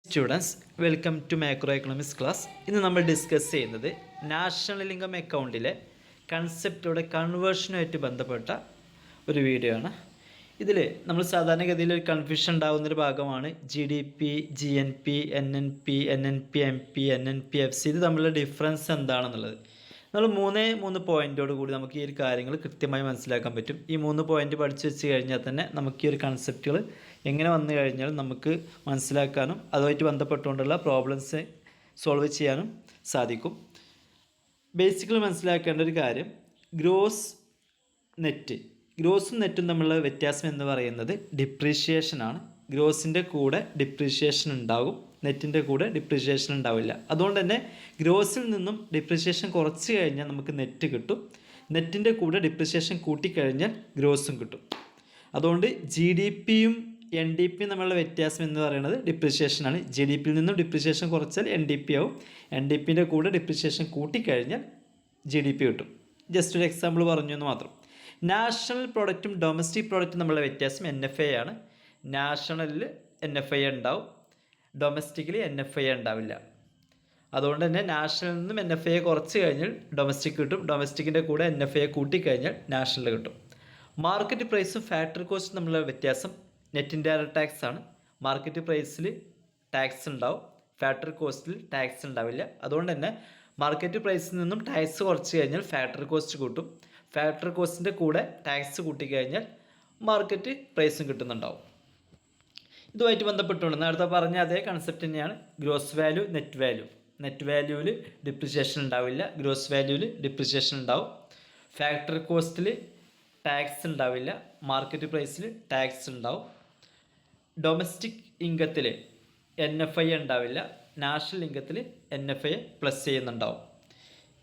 Students welcome to macro economics class. ഇന്ന് നമ്മൾ discuss ചെയ്യുന്നത് നാഷണൽ ഇൻകം അക്കൗണ്ടിലെ കൺസെപ്റ്റോടെ കൺവേർഷനുമായിട്ട് ബന്ധപ്പെട്ട ഒരു വീഡിയോ ആണ്. ഇതിൽ നമ്മൾ സാധാരണഗതിയിൽ ഒരു കൺഫ്യൂഷൻ ഉണ്ടാകുന്നൊരു ഭാഗമാണ് GDP, GNP, NNP, NNP-MP, NNP-FC ഇത് തമ്മിലുള്ള ഡിഫറൻസ് എന്താണെന്നുള്ളത്. നമ്മൾ മൂന്ന് പോയിൻറ്റോട് കൂടി നമുക്ക് ഈ ഒരു കാര്യങ്ങൾ കൃത്യമായി മനസ്സിലാക്കാൻ പറ്റും. ഈ 3 പോയിൻറ്റ് പഠിച്ചു വെച്ച് കഴിഞ്ഞാൽ തന്നെ നമുക്ക് ഈ ഒരു കൺസെപ്റ്റുകൾ എങ്ങനെ വന്നു കഴിഞ്ഞാൽ നമുക്ക് മനസ്സിലാക്കാനും അതുമായിട്ട് ബന്ധപ്പെട്ടുകൊണ്ടുള്ള പ്രോബ്ലംസ് സോൾവ് ചെയ്യാനും സാധിക്കും. ബേസിക്കലി മനസ്സിലാക്കേണ്ട ഒരു കാര്യം, ഗ്രോസും നെറ്റും തമ്മിലുള്ള വ്യത്യാസം എന്ന് പറയുന്നത് ഡിപ്രീഷിയേഷനാണ്. ഗ്രോസിൻ്റെ കൂടെ ഡിപ്രീഷിയേഷൻ ഉണ്ടാകും, നെറ്റിൻ്റെ കൂടെ ഡിപ്രീഷിയേഷൻ ഉണ്ടാവില്ല. അതുകൊണ്ട് തന്നെ ഗ്രോസിൽ നിന്നും ഡിപ്രീഷിയേഷൻ കുറച്ച് കഴിഞ്ഞാൽ നമുക്ക് നെറ്റ് കിട്ടും, നെറ്റിൻ്റെ കൂടെ ഡിപ്രീഷിയേഷൻ കൂട്ടിക്കഴിഞ്ഞാൽ ഗ്രോസും കിട്ടും. അതുകൊണ്ട് GDP-യും NDP-യും തമ്മിലുള്ള വ്യത്യാസം എന്ന് പറയുന്നത് ഡിപ്രീഷിയേഷനാണ്. GDP-യിൽ നിന്നും ഡിപ്രീഷിയേഷൻ കുറച്ചാൽ NDP ആവും, NDP-ൻ്റെ കൂടെ ഡിപ്രീഷിയേഷൻ കൂട്ടിക്കഴിഞ്ഞാൽ GDP കിട്ടും. ജസ്റ്റ് ഒരു എക്സാമ്പിൾ പറഞ്ഞു എന്ന് മാത്രം. നാഷണൽ പ്രോഡക്റ്റും ഡൊമസ്റ്റിക് പ്രോഡക്റ്റും തമ്മിലുള്ള വ്യത്യാസം NFI ആണ്. നാഷണലിൽ NFI ഉണ്ടാവും, ഡൊമസ്റ്റിക്കലി NFI ഉണ്ടാവില്ല. അതുകൊണ്ട് തന്നെ നാഷണലിൽ നിന്നും NFI കുറച്ച് കഴിഞ്ഞാൽ ഡൊമസ്റ്റിക് കിട്ടും, ഡൊമസ്റ്റിക്കിൻ്റെ കൂടെ NFI കൂട്ടിക്കഴിഞ്ഞാൽ നാഷണൽ കിട്ടും. മാർക്കറ്റ് പ്രൈസും ഫാക്ടറി കോസ്റ്റും തമ്മിലുള്ള വ്യത്യാസം നെറ്റ് ഇൻഡയറക്റ്റ് ടാക്സ് ആണ്. മാർക്കറ്റ് പ്രൈസിൽ ടാക്സ് ഉണ്ടാവും, ഫാക്ടറി കോസ്റ്റിൽ ടാക്സ് ഉണ്ടാവില്ല. അതുകൊണ്ട് തന്നെ മാർക്കറ്റ് പ്രൈസിൽ നിന്നും ടാക്സ് കുറച്ച് കഴിഞ്ഞാൽ ഫാക്ടറി കോസ്റ്റ് കൂട്ടും, ഫാക്ടറി കോസ്റ്റിൻ്റെ കൂടെ ടാക്സ് കൂട്ടിക്കഴിഞ്ഞാൽ മാർക്കറ്റ് പ്രൈസും കിട്ടുന്നുണ്ടാവും. ഇതുമായിട്ട് ബന്ധപ്പെട്ടുകൊണ്ട് നേരത്തെ പറഞ്ഞ അതേ കൺസെപ്റ്റ് തന്നെയാണ് ഗ്രോസ് വാല്യൂ, നെറ്റ് വാല്യൂവിൽ ഡിപ്രിസിയേഷൻ ഉണ്ടാവില്ല, ഗ്രോസ് വാല്യൂവിൽ ഡിപ്രിസിയേഷൻ ഉണ്ടാവും. ഫാക്ടറി കോസ്റ്റിൽ ടാക്സ് ഉണ്ടാവില്ല, മാർക്കറ്റ് പ്രൈസിൽ ടാക്സ് ഉണ്ടാവും. ഡൊമസ്റ്റിക് ഇൻകത്തിൽ NFI ഉണ്ടാവില്ല, നാഷണൽ ഇൻകത്തിൽ NFI പ്ലസ് ചെയ്യുന്നുണ്ടാവും.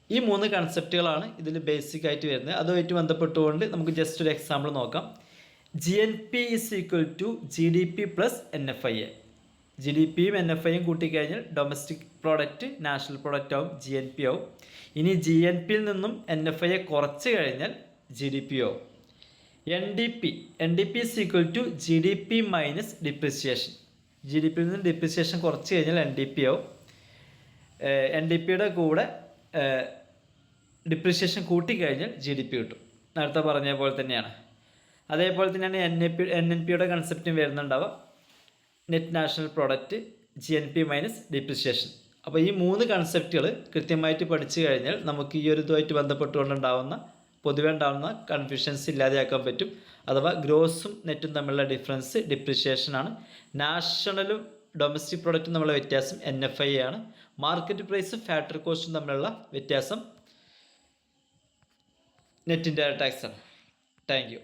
ഈ 3 കൺസെപ്റ്റുകളാണ് ഇതിൽ ബേസിക് ആയിട്ട് വരുന്നത്. അതുമായിട്ട് ബന്ധപ്പെട്ടുകൊണ്ട് നമുക്ക് ജസ്റ്റ് ഒരു എക്സാമ്പിൾ നോക്കാം. GNP is equal to GDP plus NFI. GDP-യും NFI-യും കൂട്ടിക്കഴിഞ്ഞാൽ ഡൊമസ്റ്റിക് പ്രോഡക്റ്റ് നാഷണൽ പ്രോഡക്റ്റ് ആവും, GNP ആവും. ഇനി GNP-യിൽ നിന്നും NFI കുറച്ച് കഴിഞ്ഞാൽ GDP ആവും. NDP is equal to GDP minus depreciation. GDP-യിൽ നിന്ന് ഡിപ്രിസിയേഷൻ കുറച്ച് കഴിഞ്ഞാൽ NDP ആവും. NDP-യുടെ കൂടെ ഡിപ്രിസിയേഷൻ കൂട്ടിക്കഴിഞ്ഞാൽ GDP കിട്ടും. നേരത്തെ പറഞ്ഞ പോലെ തന്നെയാണ്. അതേപോലെ തന്നെയാണ് NNP-യുടെ കൺസെപ്റ്റും വരുന്നുണ്ടാവുക. Net national product, GNP minus depreciation. അപ്പോൾ ഈ 3 കൺസെപ്റ്റുകൾ കൃത്യമായിട്ട് പഠിച്ചു കഴിഞ്ഞാൽ നമുക്ക് ഈ ഒരു ഇതുമായിട്ട് ബന്ധപ്പെട്ടുകൊണ്ടുണ്ടാവുന്ന പൊതുവെ ഉണ്ടാകുന്ന കൺഫ്യൂഷൻസ് ഇല്ലാതെയാക്കാൻ പറ്റും. അഥവാ ഗ്രോസും നെറ്റും തമ്മിലുള്ള ഡിഫറൻസ് ഡിപ്രിസിയേഷനാണ്. നാഷണലും ഡൊമസ്റ്റിക് പ്രോഡക്റ്റും തമ്മിലുള്ള വ്യത്യാസം NFI ആണ്. മാർക്കറ്റ് പ്രൈസും ഫാക്ടറി കോസ്റ്റും തമ്മിലുള്ള വ്യത്യാസം നെറ്റ് ഇൻഡയറക്റ്റ് ടാക്സ് ആണ്. Thank you.